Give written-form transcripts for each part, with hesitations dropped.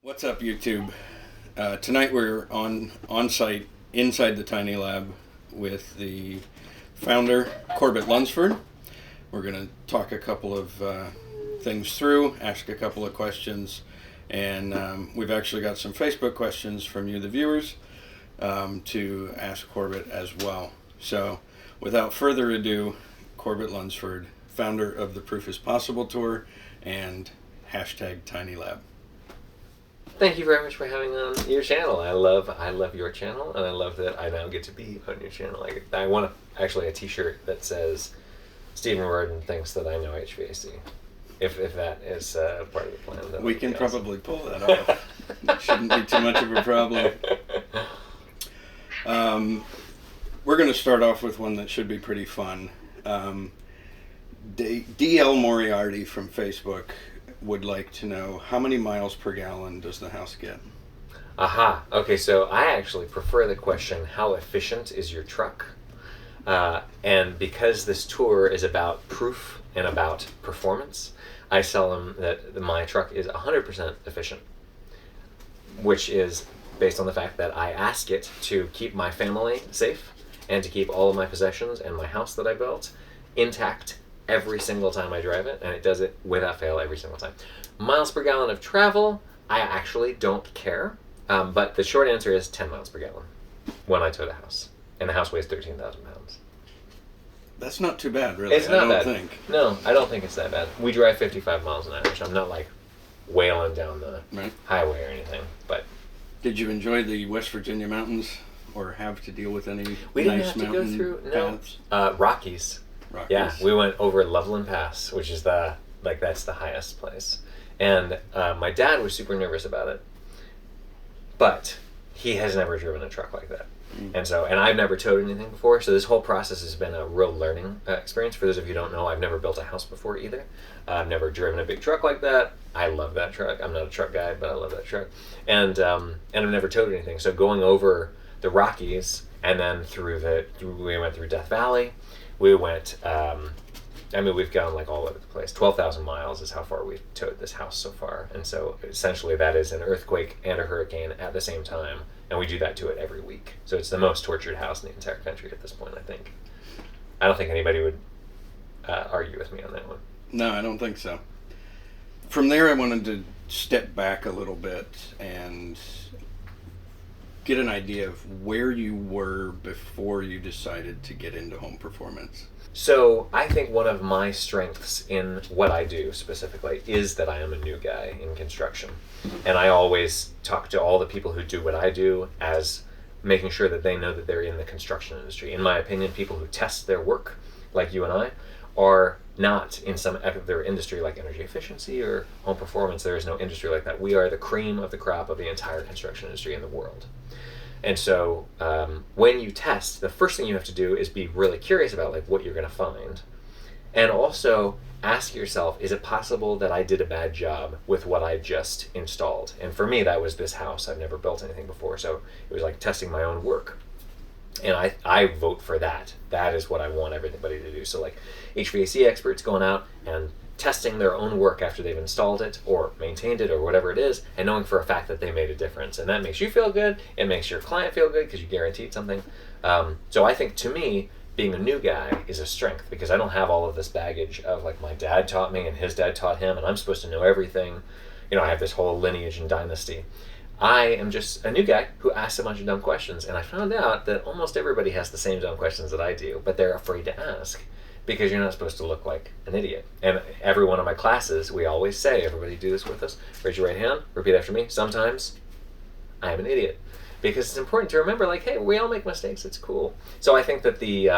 What's up, YouTube? Tonight we're on site inside the Tiny Lab with the founder, Corbett Lunsford. We're going to talk a couple of things through, ask a couple of questions, and we've actually got some Facebook questions from you, the viewers, to ask Corbett as well. So, without further ado, Corbett Lunsford, founder of the Proof is Possible Tour and #TinyLab. Thank you very much for having on your channel. I love your channel, and I love that I now get to be on your channel. I want actually a T-shirt that says Stephen Roden thinks that I know HVAC. If that is part of the plan, we can probably pull that off. It shouldn't be too much of a problem. We're going to start off with one that should be pretty fun. DL Moriarty from Facebook would like to know, how many miles per gallon does the house get? Aha. Okay, so I actually prefer the question, how efficient is your truck? And because this tour is about proof and about performance, I tell them that my truck is 100% efficient, which is based on the fact that I ask it to keep my family safe and to keep all of my possessions and my house that I built intact every single time I drive it, and it does it without fail every single time. Miles per gallon of travel, I actually don't care, but the short answer is 10 miles per gallon when I tow the house, and the house weighs 13,000 pounds. That's not too bad, really. It's not I bad. don't think. No, I don't think it's that bad. We drive 55 miles an hour, so I'm not like wailing down the highway or anything. But did you enjoy the West Virginia mountains, or have to deal with any we didn't nice have to go mountain through paths? Rockies. Yeah, we went over Loveland Pass, which is that's the highest place. And my dad was super nervous about it, but he has never driven a truck like that. And I've never towed anything before, so this whole process has been a real learning experience. For those of you who don't know, I've never built a house before either. I've never driven a big truck like that. I love that truck. I'm not a truck guy, but I love that truck. And I've never towed anything. So going over the Rockies, and then we went through Death Valley. We went, we've gone like all over the place. 12,000 miles is how far we've towed this house so far. And so essentially that is an earthquake and a hurricane at the same time. And we do that to it every week. So it's the most tortured house in the entire country at this point, I think. I don't think anybody would argue with me on that one. No, I don't think so. From there, I wanted to step back a little bit and get an idea of where you were before you decided to get into home performance. So I think one of my strengths in what I do specifically is that I am a new guy in construction. And I always talk to all the people who do what I do as making sure that they know that they're in the construction industry. In my opinion, people who test their work, like you and I, are not in some other industry like energy efficiency or home performance. There is no industry like that. We are the cream of the crop of the entire construction industry in the world. And so when you test, the first thing you have to do is be really curious about like what you're going to find. And also ask yourself, is it possible that I did a bad job with what I just installed? And for me, that was this house. I've never built anything before, so it was like testing my own work. And I vote for that. That is what I want everybody to do. So like HVAC experts going out and testing their own work after they've installed it or maintained it or whatever it is, and knowing for a fact that they made a difference. And that makes you feel good. It makes your client feel good because you guaranteed something. So I think, to me, being a new guy is a strength because I don't have all of this baggage of like my dad taught me and his dad taught him and I'm supposed to know everything. You know, I have this whole lineage and dynasty. I am just a new guy who asks a bunch of dumb questions, and I found out that almost everybody has the same dumb questions that I do, but they're afraid to ask because you're not supposed to look like an idiot. And every one of my classes, we always say, everybody do this with us, raise your right hand, repeat after me, sometimes I am an idiot. Because it's important to remember, like, hey, we all make mistakes, it's cool. So I think that the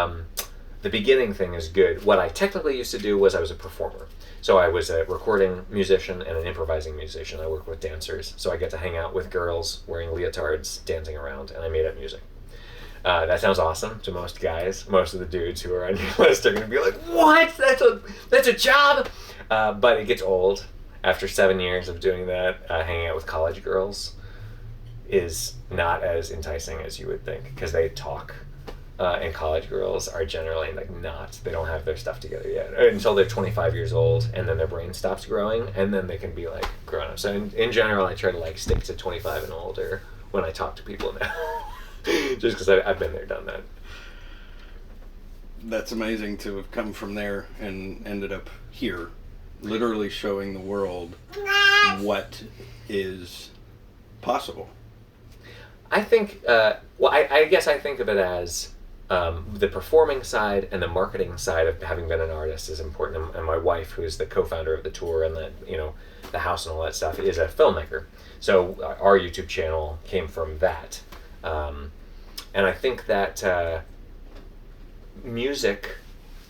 beginning thing is good. What I technically used to do was I was a performer. So I was a recording musician and an improvising musician. I worked with dancers, so I get to hang out with girls wearing leotards, dancing around, and I made up music. That sounds awesome to most guys. Most of the dudes who are on your list are going to be like, what? That's a job? But it gets old. After 7 years of doing that, hanging out with college girls is not as enticing as you would think because they talk and college girls are generally like not. They don't have their stuff together yet until they're 25 years old, and then their brain stops growing, and then they can be like grown up. So in general, I try to like stick to 25 and older when I talk to people now, just because I've been there, done that. That's amazing to have come from there and ended up here, literally showing the world what is possible. I think, I guess I think of it as the performing side and the marketing side of having been an artist is important. And my wife, who's the co-founder of the tour and the house and all that stuff, is a filmmaker. So our YouTube channel came from that. And I think that music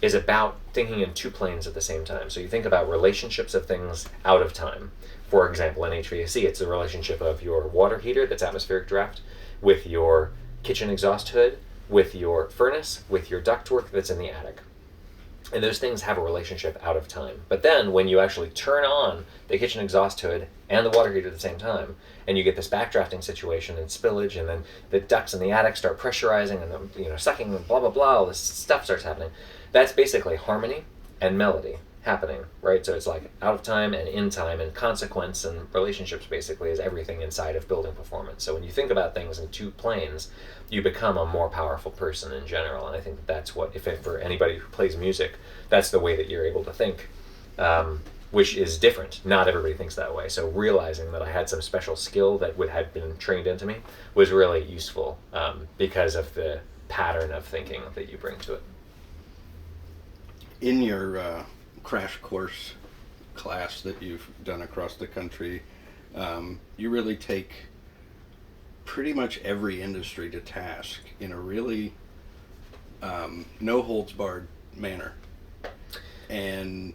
is about thinking in two planes at the same time. So you think about relationships of things out of time. For example, in HVAC, it's the relationship of your water heater that's atmospheric draft with your kitchen exhaust hood, with your furnace, with your ductwork that's in the attic. And those things have a relationship out of time. But then when you actually turn on the kitchen exhaust hood and the water heater at the same time, and you get this backdrafting situation and spillage, and then the ducts in the attic start pressurizing and sucking and blah, blah, blah, all this stuff starts happening. That's basically harmony and melody happening, right? So it's like out of time and in time, and consequence and relationships basically is everything inside of building performance. So when you think about things in two planes, you become a more powerful person in general. And I think that's what, if for anybody who plays music, that's the way that you're able to think, which is different. Not everybody thinks that way. So realizing that I had some special skill that had been trained into me was really useful because of the pattern of thinking that you bring to it. In your crash course class that you've done across the country, you really take pretty much every industry to task in a really no holds barred manner. And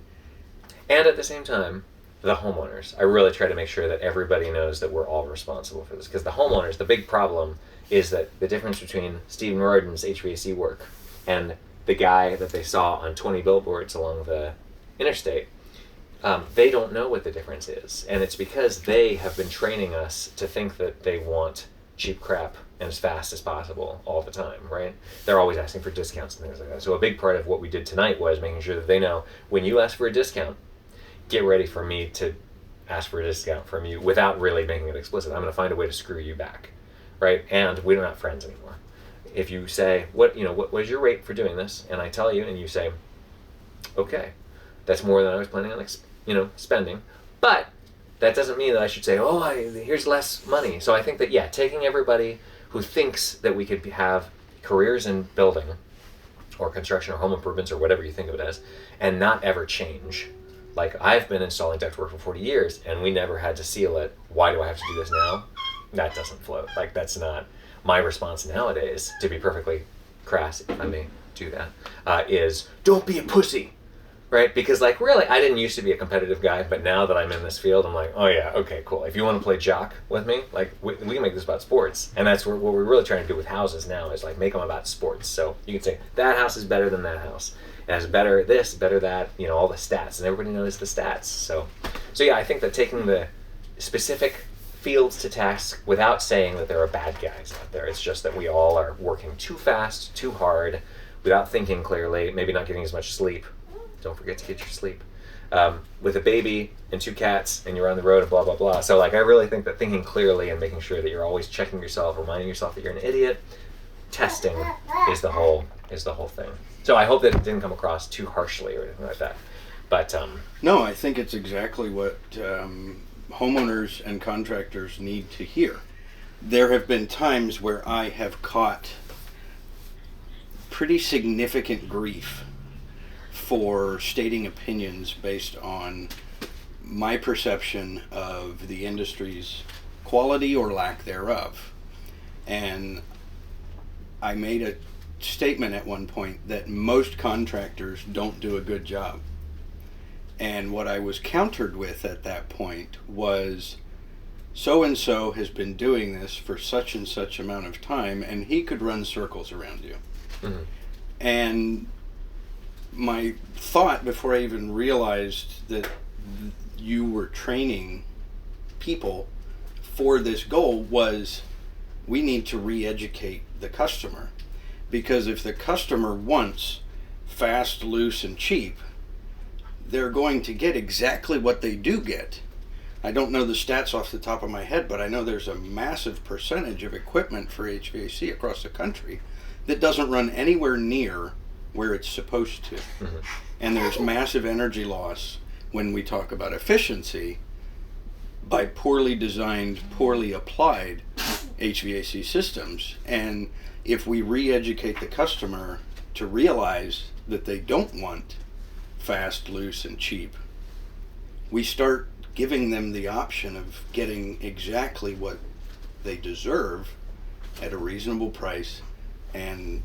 at the same time, the homeowners. I really try to make sure that everybody knows that we're all responsible for this, because the homeowners, the big problem is that the difference between Stephen Royden's HVAC work and the guy that they saw on 20 billboards along the interstate, they don't know what the difference is. And it's because they have been training us to think that they want cheap crap and as fast as possible all the time, right? They're always asking for discounts and things like that. So a big part of what we did tonight was making sure that they know, when you ask for a discount, get ready for me to ask for a discount from you without really making it explicit. I'm going to find a way to screw you back, right? And we're not friends anymore. If you say, what is your rate for doing this? And I tell you, and you say, okay, that's more than I was planning on, spending. But that doesn't mean that I should say, here's less money. So I think that, taking everybody who thinks that we could have careers in building or construction or home improvements or whatever you think of it as, and not ever change. Like, I've been installing ductwork for 40 years, and we never had to seal it. Why do I have to do this now? That doesn't float. Like, that's not my response nowadays, to be perfectly crass, if I may do that, is don't be a pussy, right? Because, like, really, I didn't used to be a competitive guy, but now that I'm in this field, I'm like, oh yeah, okay, cool. If you want to play jock with me, like, we can make this about sports. And that's what we're really trying to do with houses now, is like make them about sports. So you can say, that house is better than that house. It has better this, better that, all the stats, and everybody knows the stats. So yeah, I think that taking the specific fields to task without saying that there are bad guys out there, it's just that we all are working too fast, too hard, without thinking clearly, maybe not getting as much sleep. Don't forget to get your sleep. With a baby and 2 cats, and you're on the road and blah, blah, blah. So, like, I really think that thinking clearly and making sure that you're always checking yourself, reminding yourself that you're an idiot, testing is the whole thing. So I hope that it didn't come across too harshly or anything like that. But no, I think it's exactly what homeowners and contractors need to hear. There have been times where I have caught pretty significant grief for stating opinions based on my perception of the industry's quality or lack thereof. And I made a statement at one point that most contractors don't do a good job. And what I was countered with at that point was, so-and-so has been doing this for such and such amount of time, and he could run circles around you. Mm-hmm. And my thought, before I even realized that you were training people for this goal, was we need to re-educate the customer. Because if the customer wants fast, loose, and cheap, they're going to get exactly what they do get. I don't know the stats off the top of my head, but I know there's a massive percentage of equipment for HVAC across the country that doesn't run anywhere near where it's supposed to. Mm-hmm. And there's massive energy loss when we talk about efficiency by poorly designed, poorly applied HVAC systems. And if we re-educate the customer to realize that they don't want fast, loose, and cheap, we start giving them the option of getting exactly what they deserve at a reasonable price and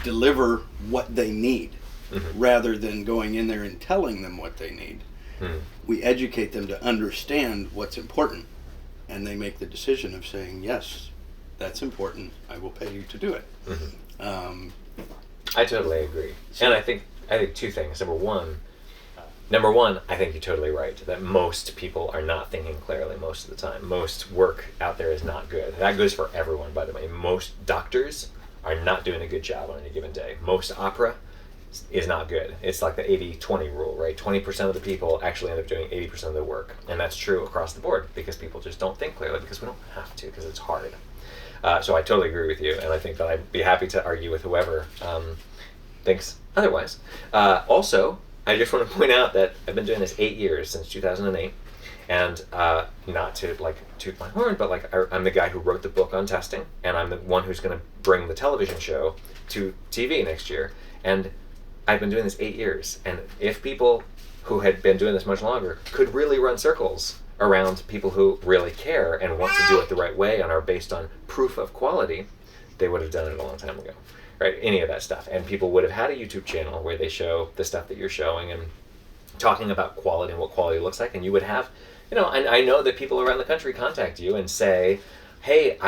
deliver what they need, mm-hmm. rather than going in there and telling them what they need. Mm-hmm. We educate them to understand what's important, and they make the decision of saying, yes, that's important, I will pay you to do it. Mm-hmm. I totally agree. And I think two things. Number one, I think you're totally right that most people are not thinking clearly most of the time. Most work out there is not good. That goes for everyone, by the way. Most doctors are not doing a good job on any given day. Most opera is not good. It's like the 80-20 rule, right? 20% of the people actually end up doing 80% of the work. And that's true across the board because people just don't think clearly because we don't have to, because it's hard. So I totally agree with you, and I think that I'd be happy to argue with whoever thinks otherwise. Also, I just want to point out that I've been doing this 8 years, since 2008, and not to toot my horn, but I'm the guy who wrote the book on testing, and I'm the one who's going to bring the television show to TV next year. And I've been doing this 8 years, and if people who had been doing this much longer could really run circles around people who really care and want to do it the right way and are based on proof of quality, they would have done it a long time ago, right? Any of that stuff. And people would have had a YouTube channel where they show the stuff that you're showing and talking about quality and what quality looks like. And you would have, I know that people around the country contact you and say, hey,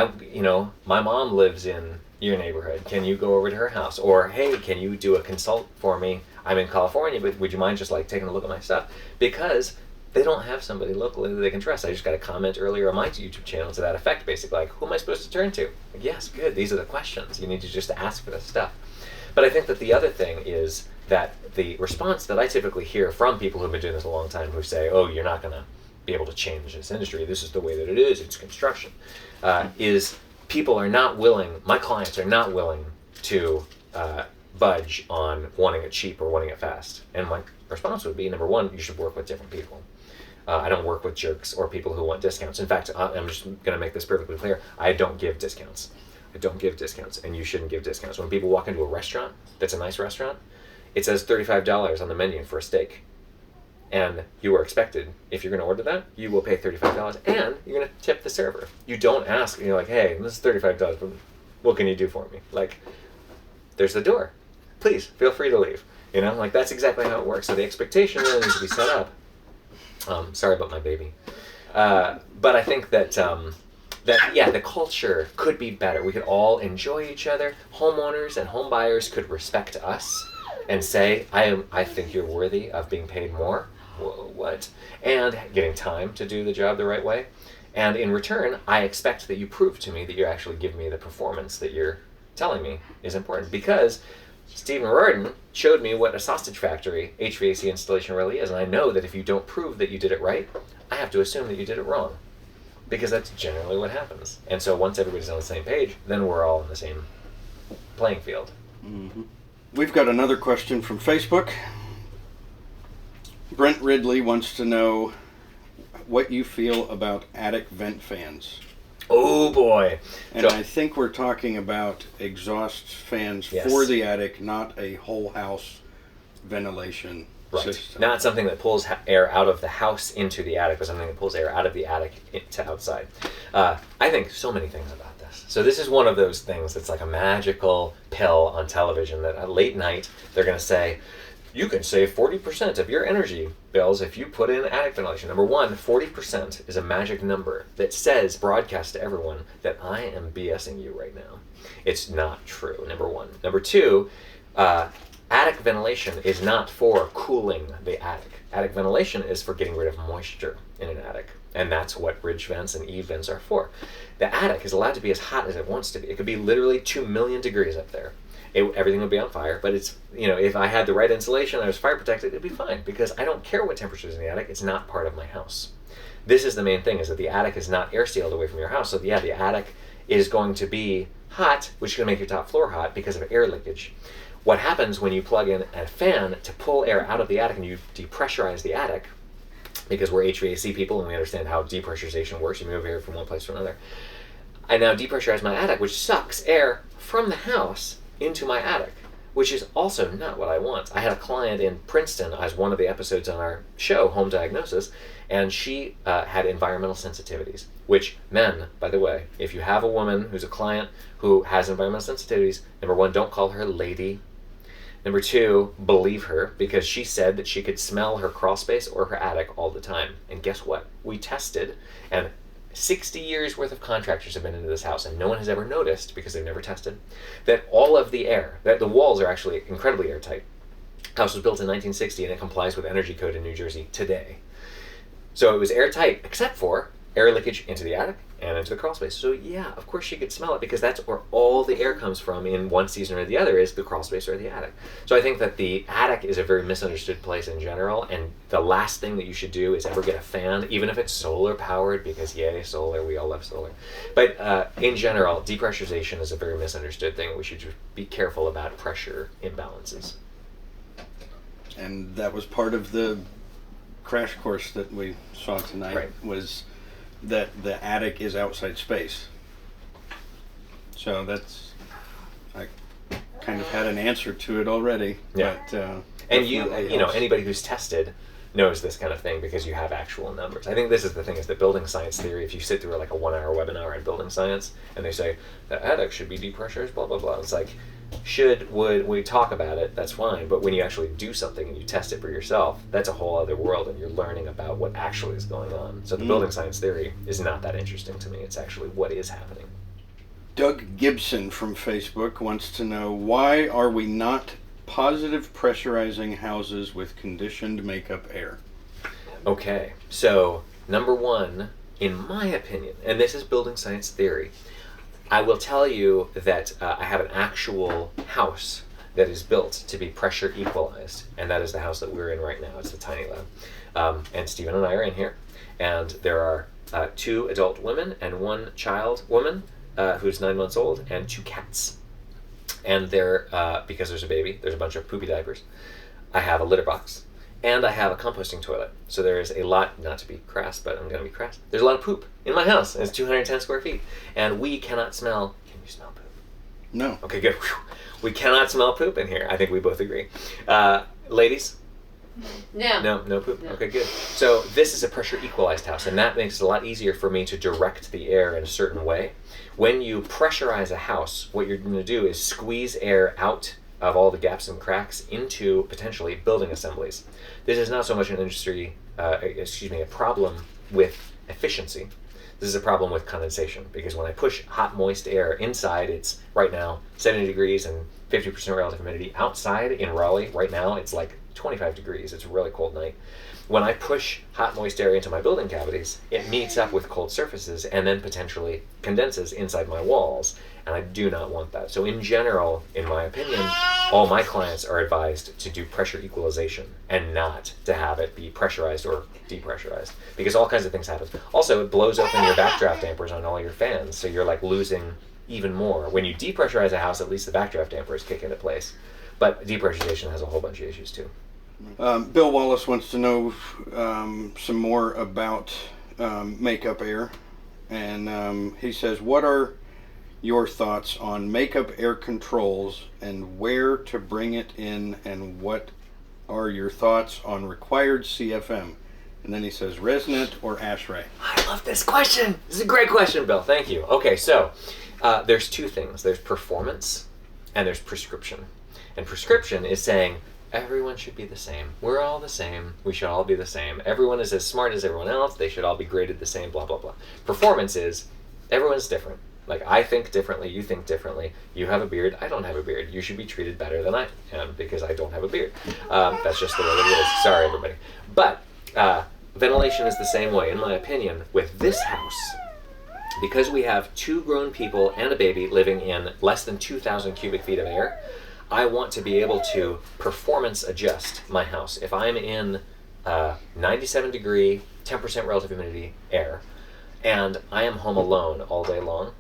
my mom lives in your neighborhood. Can you go over to her house? Or, hey, can you do a consult for me? I'm in California, but would you mind just taking a look at my stuff? Because they don't have somebody locally that they can trust. I just got a comment earlier on my YouTube channel to that effect, basically, who am I supposed to turn to? Yes, good, these are the questions. You need to just ask for this stuff. But I think that the other thing is that the response that I typically hear from people who've been doing this a long time who say, oh, you're not going to be able to change this industry, this is the way that it is, it's construction, is people are not willing, my clients are not willing to budge on wanting it cheap or wanting it fast. And my response would be, number one, you should work with different people. I don't work with jerks or people who want discounts. In fact, I'm just going to make this perfectly clear. I don't give discounts. I don't give discounts, and you shouldn't give discounts. When people walk into a restaurant that's a nice restaurant, it says $35 on the menu for a steak. And you are expected, if you're going to order that, you will pay $35, and you're going to tip the server. You don't ask, and you're like, hey, this is $35, but what can you do for me? There's the door. Please, feel free to leave. That's exactly how it works. So the expectation really needs to be set up. Sorry about my baby. But I think that the culture could be better. We could all enjoy each other. Homeowners and home buyers could respect us and say, I think you're worthy of being paid more. What? And getting time to do the job the right way. And in return, I expect that you prove to me that you actually give me the performance that you're telling me is important. Because Stephen Rardin showed me what a sausage factory HVAC installation really is, and I know that if you don't prove that you did it right, I have to assume that you did it wrong, because that's generally what happens. And so once everybody's on the same page, then we're all in the same playing field. Mm-hmm. We've got another question from Facebook. Brent Ridley wants to know what you feel about attic vent fans. Oh boy. And I think we're talking about exhaust fans, yes, for the attic, not a whole house ventilation system. Not something that pulls air out of the house into the attic, but something that pulls air out of the attic to outside. I think so many things about this. So this is one of those things that's like a magical pill on television that at late night they're going to say, you can save 40% of your energy bills if you put in attic ventilation. Number one, 40% is a magic number that says, broadcast to everyone, that I am BSing you right now. It's not true, number one. Number two, attic ventilation is not for cooling the attic. Attic ventilation is for getting rid of moisture in an attic. And that's what ridge vents and eave vents are for. The attic is allowed to be as hot as it wants to be. It could be literally 2 million degrees up there. Everything would be on fire, but it's, if I had the right insulation, I was fire protected, it'd be fine, because I don't care what temperature is in the attic. It's not part of my house. This is the main thing, is that the attic is not air sealed away from your house. So the attic is going to be hot, which is going to make your top floor hot because of air leakage. What happens when you plug in a fan to pull air out of the attic and you depressurize the attic, because we're HVAC people and we understand how depressurization works, you move air from one place to another. I now depressurize my attic, which sucks air from the house into my attic, which is also not what I want. I had a client in Princeton as one of the episodes on our show, Home Diagnosis, and she had environmental sensitivities, which, men, by the way, if you have a woman who's a client who has environmental sensitivities, number one, don't call her lady. Number two, believe her, because she said that she could smell her crawl space or her attic all the time. And guess what? We tested, and 60 years worth of contractors have been into this house, and no one has ever noticed, because they've never tested, that all of the air, that the walls are actually incredibly airtight. The house was built in 1960 and it complies with energy code in New Jersey today. So it was airtight, except for air leakage into the attic and into the crawl space. So yeah, of course she could smell it, because that's where all the air comes from in one season or the other, is the crawl space or the attic. So I think that the attic is a very misunderstood place in general, and the last thing that you should do is ever get a fan, even if it's solar powered, because yay, solar, we all love solar. But in general, depressurization is a very misunderstood thing. We should just be careful about pressure imbalances. And that was part of the crash course that we saw tonight, right, was that the attic is outside space. So that's, I kind of had an answer to it already. Yeah. But, and anybody who's tested knows this kind of thing, because you have actual numbers. I think this is the thing, is that building science theory, if you sit through like a 1-hour webinar on building science and they say the attic should be depressurized, blah, blah, blah. It's like, would we talk about it, that's fine, but when you actually do something and you test it for yourself, that's a whole other world, and you're learning about what actually is going on. So the building science theory is not that interesting to me. It's actually what is happening. Doug Gibson from Facebook wants to know, why are we not positive pressurizing houses with conditioned makeup air? Okay, so number one, in my opinion, and this is building science theory, I will tell you that I have an actual house that is built to be pressure equalized, and that is the house that we're in right now. It's the tiny lab. And Stephen and I are in here, and there are 2 adult women and 1 child woman who's 9 months old, and 2 cats. And they're, because there's a baby, there's a bunch of poopy diapers. I have a litter box, and I have a composting toilet. So there's a lot, not to be crass, but I'm going to be crass. There's a lot of poop in my house, and it's 210 square feet. And we cannot smell, can you smell poop? No. Okay, good. Whew. We cannot smell poop in here. I think we both agree. Ladies? No. No poop? No. Okay, good. So this is a pressure equalized house, and that makes it a lot easier for me to direct the air in a certain way. When you pressurize a house, what you're going to do is squeeze air out of all the gaps and cracks into potentially building assemblies. This is not so much a problem with efficiency. This is a problem with condensation, because when I push hot, moist air inside, it's right now 70 degrees and 50% relative humidity. Outside in Raleigh right now, it's like 25 degrees. It's a really cold night. When I push hot, moist air into my building cavities, it meets up with cold surfaces and then potentially condenses inside my walls, and I do not want that. So in general, in my opinion, all my clients are advised to do pressure equalization and not to have it be pressurized or depressurized, because all kinds of things happen. Also, it blows open your backdraft dampers on all your fans, so you're like losing even more. When you depressurize a house, at least the backdraft dampers kick into place. But depressurization has a whole bunch of issues too. Bill Wallace wants to know some more about makeup air, and he says, what are your thoughts on makeup air controls and where to bring it in, and what are your thoughts on required CFM? And then he says, resonant or ASHRAE? I love this question. This is a great question, Bill. Thank you. Okay, so there's 2 things. There's performance and there's prescription. And prescription is saying everyone should be the same. We're all the same. We should all be the same. Everyone is as smart as everyone else. They should all be graded the same, blah, blah, blah. Performance is everyone's different. Like, I think differently, you think differently. You have a beard, I don't have a beard. You should be treated better than I am because I don't have a beard. That's just the way it is. Sorry, everybody. But ventilation is the same way, in my opinion, with this house. Because we have 2 grown people and a baby living in less than 2,000 cubic feet of air, I want to be able to performance adjust my house. If I'm in 97 degree, 10% relative humidity air, and I am home alone all day long,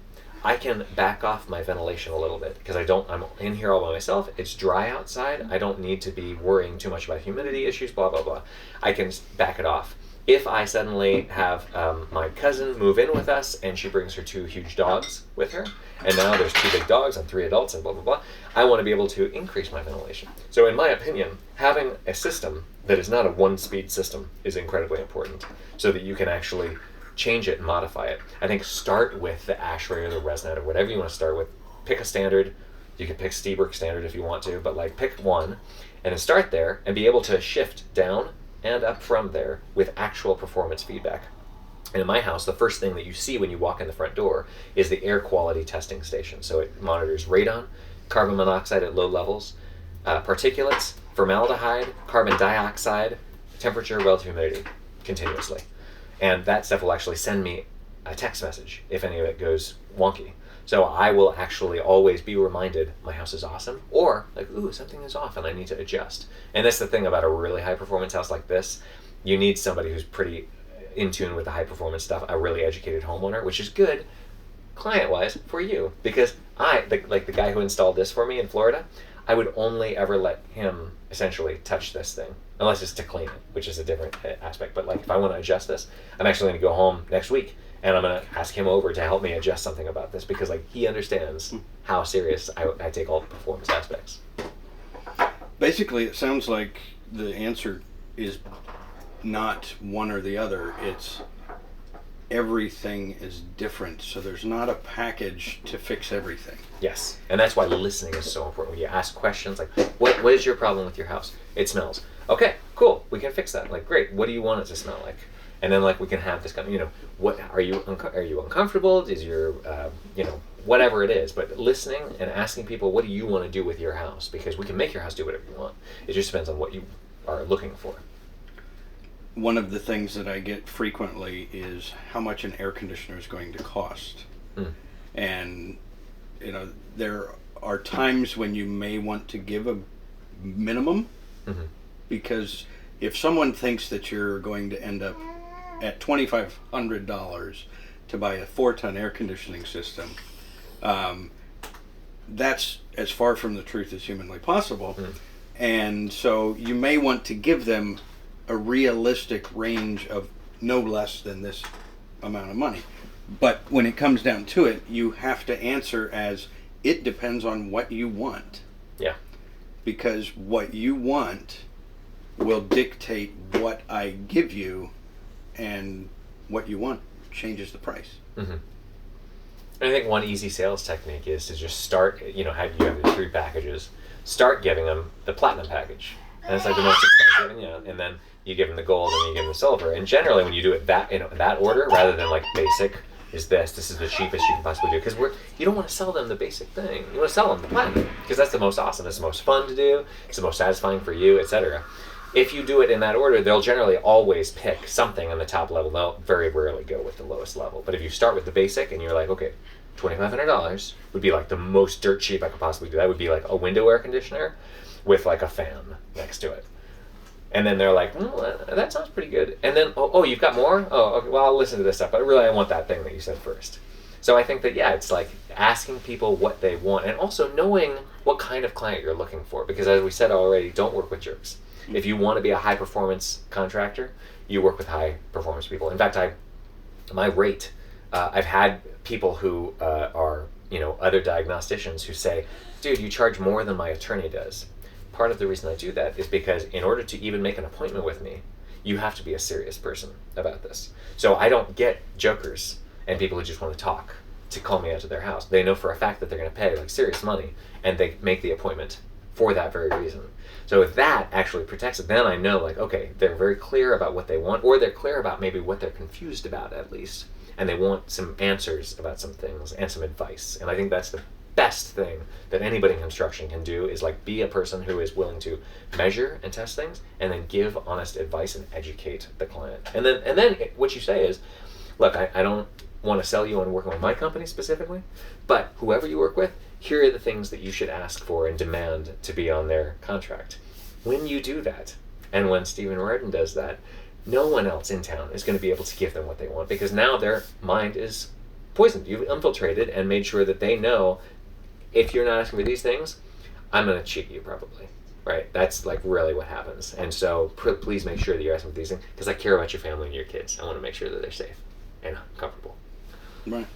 I can back off my ventilation a little bit because I'm in here all by myself. It's dry outside. I don't need to be worrying too much about humidity issues, blah, blah, blah. I can back it off. If I suddenly have my cousin move in with us and she brings her 2 huge dogs with her, and now there's 2 big dogs and 3 adults and blah, blah, blah, I want to be able to increase my ventilation. So in my opinion, having a system that is not a 1-speed system is incredibly important so that you can actually change it and modify it. I think start with the ASHRAE or the ResNet or whatever you want to start with. Pick a standard. You can pick Steberg standard if you want to, but like pick one and then start there and be able to shift down and up from there with actual performance feedback. And in my house, the first thing that you see when you walk in the front door is the air quality testing station. So it monitors radon, carbon monoxide at low levels, particulates, formaldehyde, carbon dioxide, temperature, relative humidity, continuously. And that stuff will actually send me a text message if any of it goes wonky. So I will actually always be reminded my house is awesome, or like, ooh, something is off and I need to adjust. And that's the thing about a really high performance house like this. You need somebody who's pretty in tune with the high performance stuff, a really educated homeowner, which is good client-wise for you. Because the guy who installed this for me in Florida, I would only ever let him essentially touch this thing, unless it's to clean it, which is a different aspect. But like if I want to adjust this, I'm actually going to go home next week and I'm going to ask him over to help me adjust something about this because like he understands how serious I take all the performance aspects. Basically, it sounds like the answer is not one or the other. It's everything is different, so there's not a package to fix everything. Yes, and that's why listening is so important. When you ask questions like, what is your problem with your house? It smells. Okay, cool, we can fix that. Like, great, what do you want it to smell like? And then like we can have this kind of, what are you uncomfortable? Is your, whatever it is. But listening and asking people, what do you want to do with your house? Because we can make your house do whatever you want. It just depends on what you are looking for. One of the things that I get frequently is how much an air conditioner is going to cost. And, there are times when you may want to give a minimum because if someone thinks that you're going to end up at $2,500 to buy a 4-ton air conditioning system, that's as far from the truth as humanly possible. And so you may want to give them a realistic range of no less than this amount of money. But when it comes down to it, you have to answer as, it depends on what you want. Yeah. Because what you want will dictate what I give you, and what you want changes the price. And I think one easy sales technique is to just start, how you have the 3 packages, start giving them the platinum package. And it's like the most expensive, and then you give them the gold and you give them the silver. And generally when you do it that order, rather than like basic is this is the cheapest you can possibly do. Because you don't want to sell them the basic thing. You want to sell them the platinum because that's the most awesome. It's the most fun to do. It's the most satisfying for you, etc. If you do it in that order, they'll generally always pick something on the top level. They'll very rarely go with the lowest level. But if you start with the basic and you're like, okay, $2,500 would be like the most dirt cheap I could possibly do. That would be like a window air conditioner with like a fan next to it. And then they're like, that sounds pretty good. And then, oh, you've got more? Oh, okay, well, I'll listen to this stuff. But really, I want that thing that you said first. So I think that, it's like asking people what they want and also knowing what kind of client you're looking for. Because as we said already, don't work with jerks. If you want to be a high-performance contractor, you work with high-performance people. In fact, my rate, I've had people who are, other diagnosticians who say, dude, you charge more than my attorney does. Part of the reason I do that is because in order to even make an appointment with me, you have to be a serious person about this. So I don't get jokers and people who just want to talk to call me out to their house. They know for a fact that they're going to pay like serious money, and they make the appointment for that very reason. So if that actually protects it, then I know like, okay, they're very clear about what they want, or they're clear about maybe what they're confused about at least. and they want some answers about some things and some advice. And I think that's the best thing that anybody in construction can do, is like be a person who is willing to measure and test things and then give honest advice and educate the client. And then what you say is, look, I don't want to sell you on working with my company specifically, but whoever you work with, here are the things that you should ask for and demand to be on their contract. When you do that, and when Stephen Reardon does that, no one else in town is going to be able to give them what they want, because now their mind is poisoned. You've infiltrated and made sure that they know, if you're not asking for these things, I'm going to cheat you probably, right? That's like really what happens. And so please make sure that you're asking for these things, because I care about your family and your kids. I want to make sure that they're safe and comfortable. Right.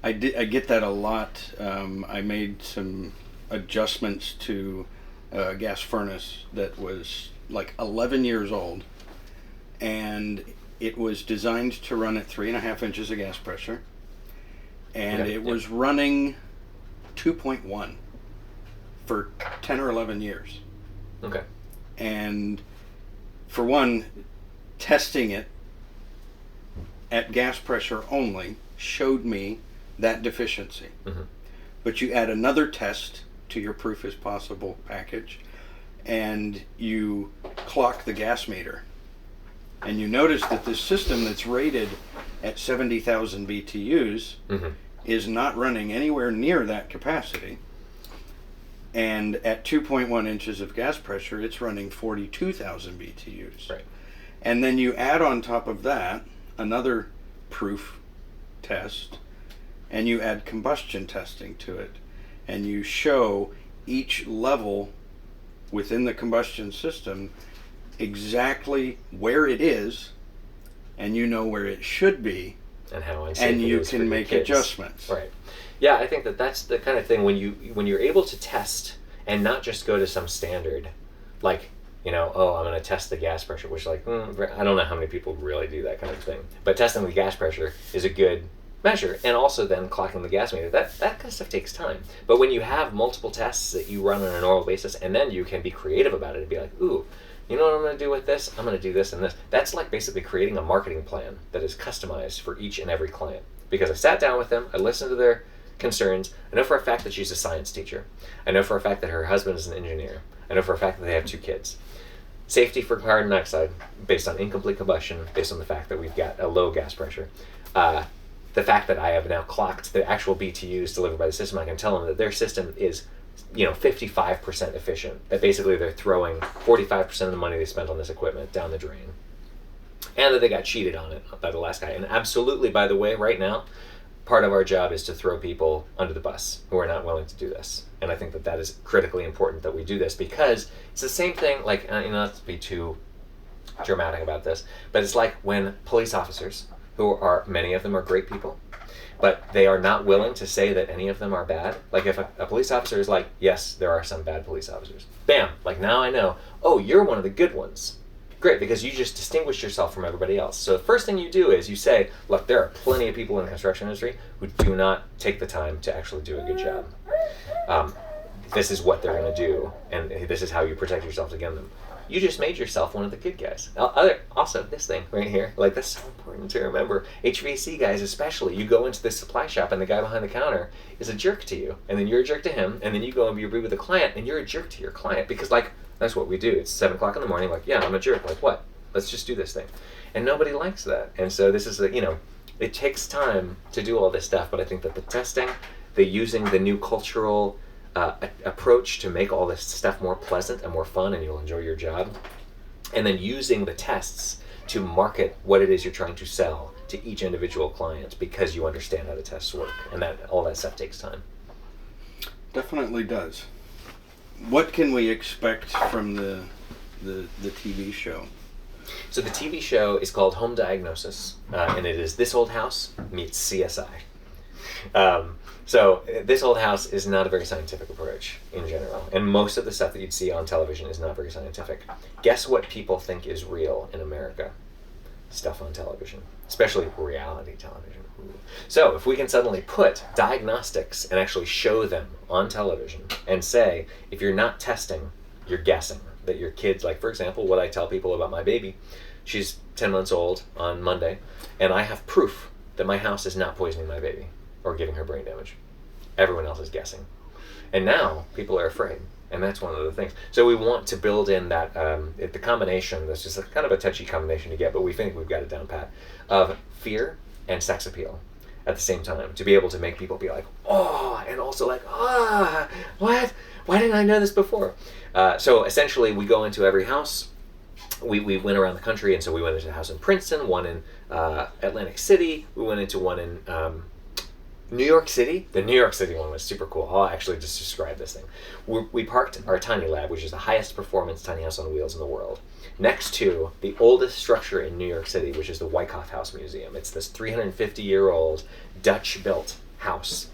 I get that a lot. I made some adjustments to a gas furnace that was like 11 years old, and it was designed to run at 3.5 inches of gas pressure, and it was running 2.1 for 10 or 11 years. Okay. And for one, testing it at gas pressure only showed me that deficiency. Mm-hmm. But you add another test to your proof is possible package, and you clock the gas meter, and you notice that this system that's rated at 70,000 BTUs mm-hmm. is not running anywhere near that capacity. And at 2.1 inches of gas pressure, it's running 42,000 BTUs. Right. And then you add on top of that another proof test, and you add combustion testing to it, and you show each level within the combustion system exactly where it is, and you know where it should be, and how unsafe and it you is for can your make kids. adjustments. Right. Yeah, I think that that's the kind of thing when you're able to test and not just go to some standard, like, I'm going to test the gas pressure, which I don't know how many people really do that kind of thing. But testing the gas pressure is a good measure, and also then clocking the gas meter. That kind of stuff takes time. But when you have multiple tests that you run on a normal basis, and then you can be creative about it and be like, ooh, you know what I'm going to do with this? I'm going to do this and this. That's like basically creating a marketing plan that is customized for each and every client. Because I sat down with them, I listened to their concerns. I know for a fact that she's a science teacher. I know for a fact that her husband is an engineer. I know for a fact that they have 2 kids. Safety for carbon dioxide, based on incomplete combustion, based on the fact that we've got a low gas pressure. The fact that I have now clocked the actual BTUs delivered by the system, I can tell them that their system is 55% efficient. That basically they're throwing 45% of the money they spent on this equipment down the drain. And that they got cheated on it by the last guy. And absolutely, by the way, right now, part of our job is to throw people under the bus who are not willing to do this. And I think that that is critically important that we do this, because it's the same thing, like, not to be too dramatic about this, but it's like when police officers, many of them are great people, but they are not willing to say that any of them are bad. Like if a police officer is like, yes, there are some bad police officers. Bam, like now I know, oh, you're one of the good ones. Great, because you just distinguished yourself from everybody else. So the first thing you do is you say, look, there are plenty of people in the construction industry who do not take the time to actually do a good job. This is what they're going to do, and this is how you protect yourself against them. You just made yourself one of the good guys. Also, this thing right here, like that's so important to remember. HVAC guys especially, you go into this supply shop and the guy behind the counter is a jerk to you, and then you're a jerk to him, and then you go and be rude with the client, and you're a jerk to your client, because like, that's what we do. It's 7 o'clock in the morning, like, yeah, I'm a jerk. Like, what? Let's just do this thing. And nobody likes that. And so this is, it takes time to do all this stuff, but I think that the testing, the using the new cultural approach to make all this stuff more pleasant and more fun, and you'll enjoy your job, and then using the tests to market what it is you're trying to sell to each individual client, because you understand how the tests work, and that all that stuff takes time. Definitely does. What can we expect from the TV show? So the TV show is called Home Diagnosis, and it is This Old House meets CSI. So This Old House is not a very scientific approach in general, and most of the stuff that you'd see on television is not very scientific. Guess what people think is real in America? Stuff on television, especially reality television. Ooh. So if we can suddenly put diagnostics and actually show them on television and say, if you're not testing, you're guessing that your kids, like for example, what I tell people about my baby, she's 10 months old on Monday, and I have proof that my house is not poisoning my baby or giving her brain damage. Everyone else is guessing. And now people are afraid. And that's one of the things. So we want to build in that, the combination, that's just kind of a touchy combination to get, but we think we've got it down pat, of fear and sex appeal at the same time, to be able to make people be like, oh, and also like, what? Why didn't I know this before? So essentially we go into every house. We went around the country, and so we went into a house in Princeton, one in Atlantic City. We went into one in New York City. The New York City one was super cool. I'll actually just describe this thing. We parked our tiny lab, which is the highest performance tiny house on wheels in the world, next to the oldest structure in New York City, which is the Wyckoff House Museum. It's this 350-year-old Dutch-built house.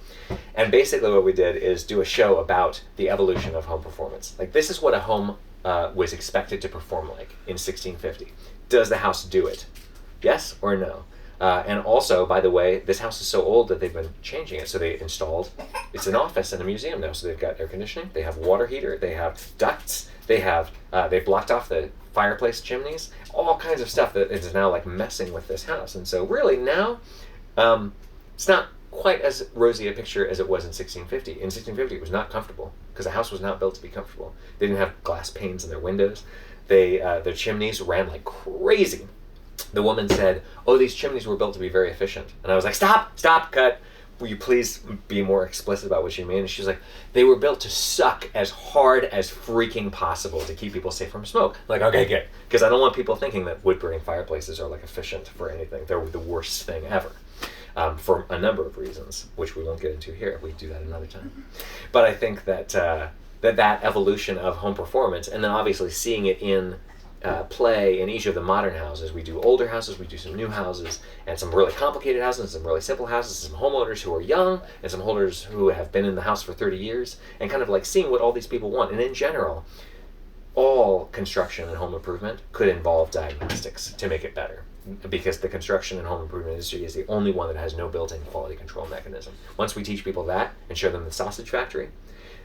And basically what we did is do a show about the evolution of home performance. Like, this is what a home was expected to perform like in 1650. Does the house do it? Yes or no? And also, by the way, this house is so old that they've been changing it. So they installed, it's an office and a museum now. So they've got air conditioning, they have water heater, they have ducts, they blocked off the fireplace chimneys, all kinds of stuff that is now like messing with this house. And so really now, it's not quite as rosy a picture as it was in 1650. In 1650, it was not comfortable because the house was not built to be comfortable. They didn't have glass panes in their windows. Their chimneys ran like crazy. The woman said, oh, these chimneys were built to be very efficient. And I was like, stop, cut. Will you please be more explicit about what you mean? And she was like, they were built to suck as hard as freaking possible to keep people safe from smoke. I'm like, okay, good. Because I don't want people thinking that wood-burning fireplaces are like efficient for anything. They're the worst thing ever. For a number of reasons, which we won't get into here. We do that another time. But I think that that evolution of home performance, and then obviously seeing it in play in each of the modern houses. We do older houses, we do some new houses, and some really complicated houses, and some really simple houses, some homeowners who are young, and some homeowners who have been in the house for 30 years, and kind of like seeing what all these people want. And in general, all construction and home improvement could involve diagnostics to make it better, because the construction and home improvement industry is the only one that has no built-in quality control mechanism. Once we teach people that and show them the sausage factory,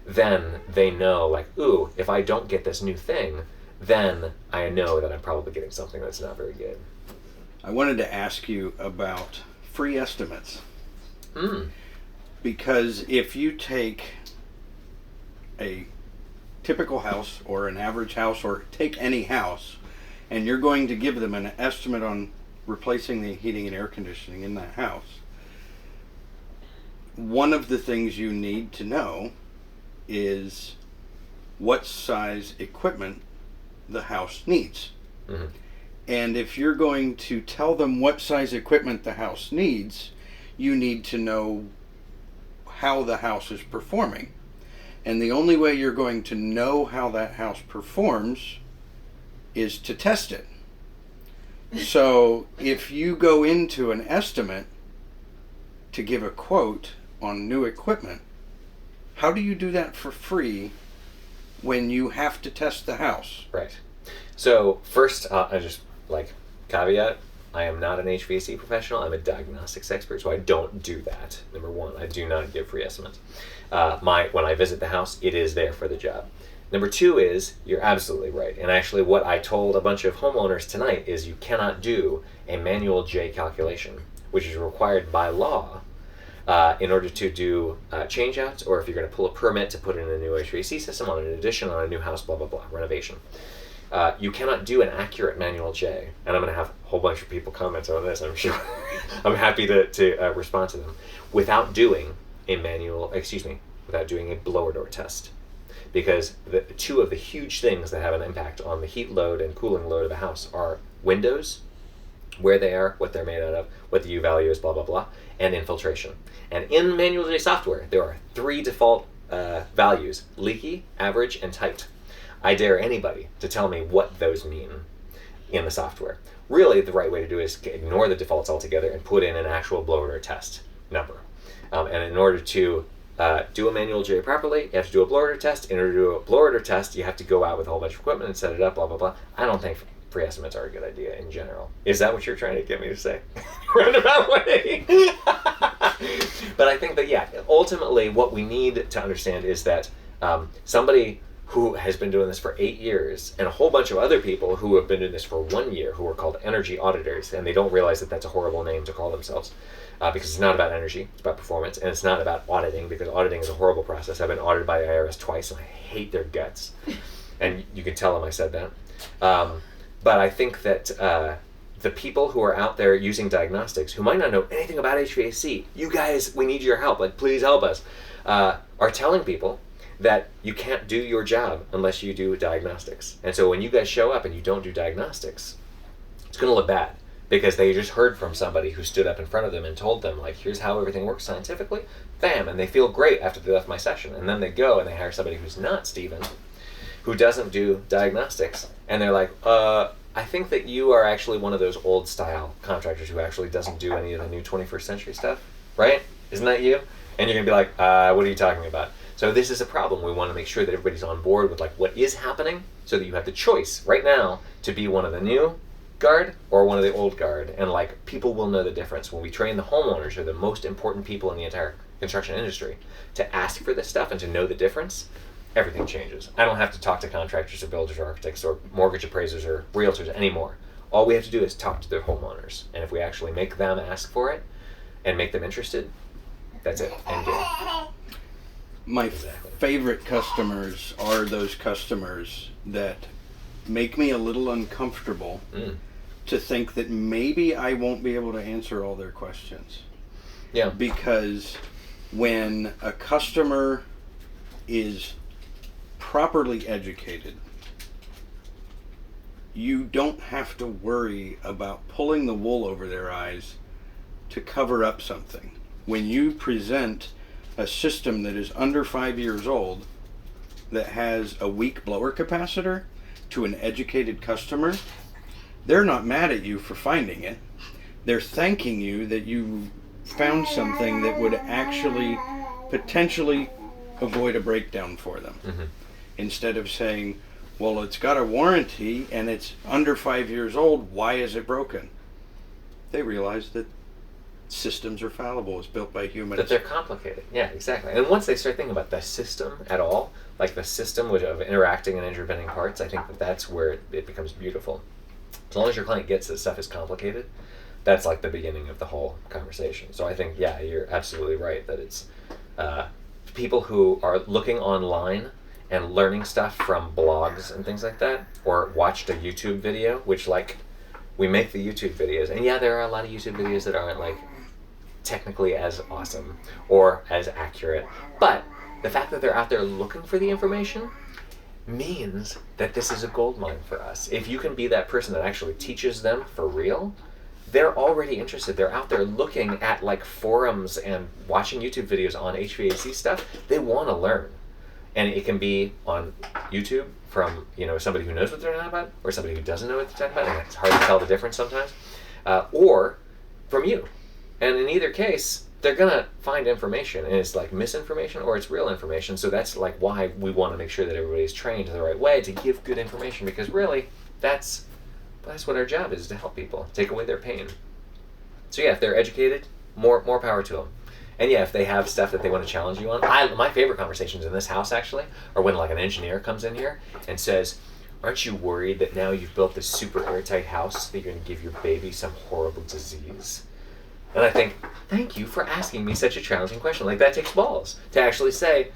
then they know, like, ooh, if I don't get this new thing, then I know that I'm probably getting something that's not very good. I wanted to ask you about free estimates. Because if you take a typical house or an average house, or take any house, and you're going to give them an estimate on replacing the heating and air conditioning in that house, one of the things you need to know is what size equipment the house needs. Mm-hmm. And if you're going to tell them what size equipment the house needs, you need to know how the house is performing. And the only way you're going to know how that house performs is to test it. So if you go into an estimate to give a quote on new equipment, how do you do that for free when you have to test the house? Right. So first, I just like caveat, I am not an HVAC professional. I'm a diagnostics expert, so I don't do that. Number one, I do not give free estimates. When I visit the house, it is there for the job. Number two is, you're absolutely right. And actually what I told a bunch of homeowners tonight is you cannot do a manual J calculation, which is required by law in order to do change-outs, or if you're going to pull a permit to put in a new HVAC system on an addition on a new house, blah, blah, blah, renovation. You cannot do an accurate manual J. And I'm going to have a whole bunch of people comment on this, I'm sure. I'm happy to respond to them. Without doing a blower door test. Because two of the huge things that have an impact on the heat load and cooling load of a house are windows, where they are, what they're made out of, what the U value is, blah, blah, blah, and infiltration. And in manual J software, there are 3 default values: leaky, average, and tight. I dare anybody to tell me what those mean in the software. Really, the right way to do it is ignore the defaults altogether and put in an actual blower door test number. And in order to do a manual J properly, you have to do a blower door test. In order to do a blower door test, you have to go out with a whole bunch of equipment and set it up, blah, blah, blah. I don't think free estimates are a good idea in general. Is that what you're trying to get me to say? Roundabout way. But I think that, yeah, ultimately what we need to understand is that somebody who has been doing this for 8 years, and a whole bunch of other people who have been doing this for 1 year, who are called energy auditors, and they don't realize that that's a horrible name to call themselves, because it's not about energy, it's about performance, and it's not about auditing, because auditing is a horrible process. I've been audited by the IRS twice, and I hate their guts, and you can tell them I said that. But I think that the people who are out there using diagnostics, who might not know anything about HVAC, you guys, we need your help, like, please help us, are telling people that you can't do your job unless you do diagnostics. And so when you guys show up and you don't do diagnostics, it's going to look bad, because they just heard from somebody who stood up in front of them and told them, like, here's how everything works scientifically, bam, and they feel great after they left my session. And then they go and they hire somebody who's not Steven, who doesn't do diagnostics, and they're like, I think that you are actually one of those old style contractors who actually doesn't do any of the new 21st century stuff, right? Isn't that you? And you're going to be like, what are you talking about? So this is a problem. We want to make sure that everybody's on board with, like, what is happening, so that you have the choice right now to be one of the new guard or one of the old guard. And, like, people will know the difference. When we train the homeowners, who are the most important people in the entire construction industry, to ask for this stuff and to know the difference, everything changes. I don't have to talk to contractors or builders or architects or mortgage appraisers or realtors anymore. All we have to do is talk to their homeowners. And if we actually make them ask for it and make them interested, that's it. End game. My favorite customers are those customers that make me a little uncomfortable to think that maybe I won't be able to answer all their questions. Yeah. Because when a customer is properly educated, you don't have to worry about pulling the wool over their eyes to cover up something. When you present a system that is under 5 years old, that has a weak blower capacitor, to an educated customer, they're not mad at you for finding it. They're thanking you that you found something that would actually potentially avoid a breakdown for them. Mm-hmm. Instead of saying, well, it's got a warranty and it's under 5 years old, why is it broken? They realize that systems are fallible. It's built by humans. That they're complicated. Yeah, exactly. And once they start thinking about the system at all, like the system of interacting and interdepending parts, I think that that's where it becomes beautiful. As long as your client gets that stuff is complicated, that's like the beginning of the whole conversation. So I think, yeah, you're absolutely right that it's people who are looking online and learning stuff from blogs and things like that, or watched a YouTube video, which, like, we make the YouTube videos, and yeah, there are a lot of YouTube videos that aren't, like, technically as awesome or as accurate, but the fact that they're out there looking for the information means that this is a gold mine for us. If you can be that person that actually teaches them for real, they're already interested. They're out there looking at, like, forums and watching YouTube videos on HVAC stuff. They want to learn. And it can be on YouTube from, you know, somebody who knows what they're talking about, or somebody who doesn't know what they're talking about, and it's hard to tell the difference sometimes, or from you. And in either case, they're going to find information, and it's like misinformation or it's real information. So that's like why we want to make sure that everybody's trained the right way to give good information, because really that's what our job is, to help people, take away their pain. So yeah, if they're educated, more power to them. And yeah, if they have stuff that they want to challenge you on, my favorite conversations in this house actually are when, like, an engineer comes in here and says, aren't you worried that now you've built this super airtight house that you're going to give your baby some horrible disease? And I think, thank you for asking me such a challenging question. Like, that takes balls to actually say,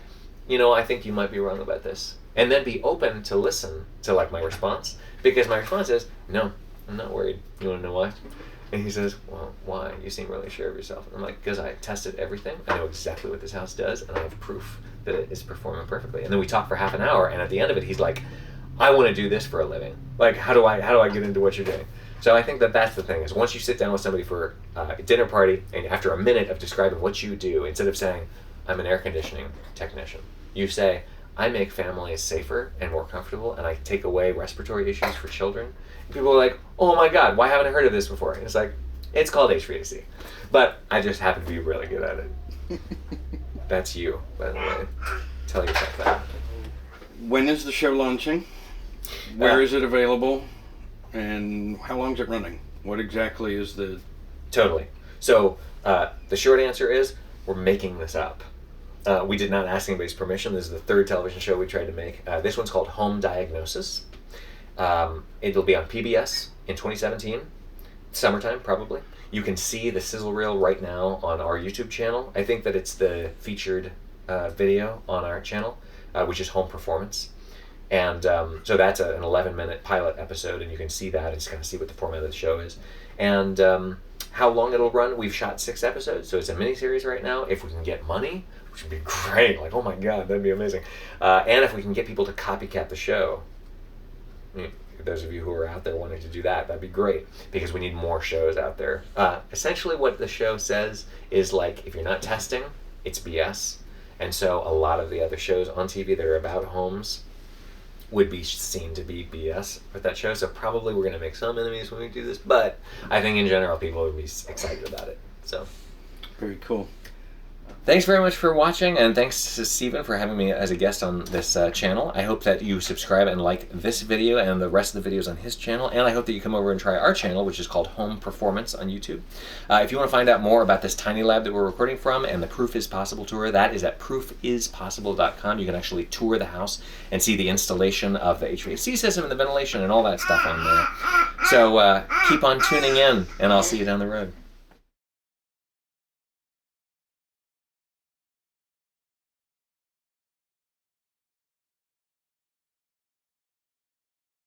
you know, I think you might be wrong about this. And then be open to listen to, like, my response. Because my response is, no, I'm not worried. You want to know why? And he says, well, why? You seem really sure of yourself. And I'm like, because I tested everything. I know exactly what this house does, and I have proof that it is performing perfectly. And then we talk for half an hour, and at the end of it, he's like, I want to do this for a living. Like, how do I get into what you're doing? So I think that that's the thing, is once you sit down with somebody for a dinner party, and after a minute of describing what you do, instead of saying, I'm an air conditioning technician, you say, I make families safer and more comfortable, and I take away respiratory issues for children. People are like, oh my God, why haven't I heard of this before? And it's like, it's called HVAC. But I just happen to be really good at it. That's you, by the way. Tell yourself that. When is the show launching? Where is it available? And how long is it running? What exactly is the... Totally. So the short answer is, we're making this up. We did not ask anybody's permission. This is the third television show we tried to make. This one's called Home Diagnosis. It'll be on PBS in 2017, summertime probably. You can see the sizzle reel right now on our YouTube channel. I think that it's the featured video on our channel, which is Home Performance. And so that's an 11-minute pilot episode, and you can see that and just kind of see what the format of the show is. And how long it'll run, we've shot 6 episodes, so it's a mini-series right now. If we can get money, which would be great, like, oh my god, that'd be amazing. And if we can get people to copycat the show, those of you who are out there wanting to do that, that'd be great, because we need more shows out there. Essentially what the show says is, like, if you're not testing, it's BS. And so a lot of the other shows on TV that are about homes would be seen to be BS with that show. So probably we're going to make some enemies when we do this, but I think in general people would be excited about it. So very cool. Thanks very much for watching, and thanks to Stephen for having me as a guest on this channel. I hope that you subscribe and like this video and the rest of the videos on his channel, and I hope that you come over and try our channel, which is called Home Performance on YouTube. If you want to find out more about this tiny lab that we're recording from and the Proof is Possible tour, that is at proofispossible.com. You can actually tour the house and see the installation of the HVAC system and the ventilation and all that stuff on there. So keep on tuning in, and I'll see you down the road.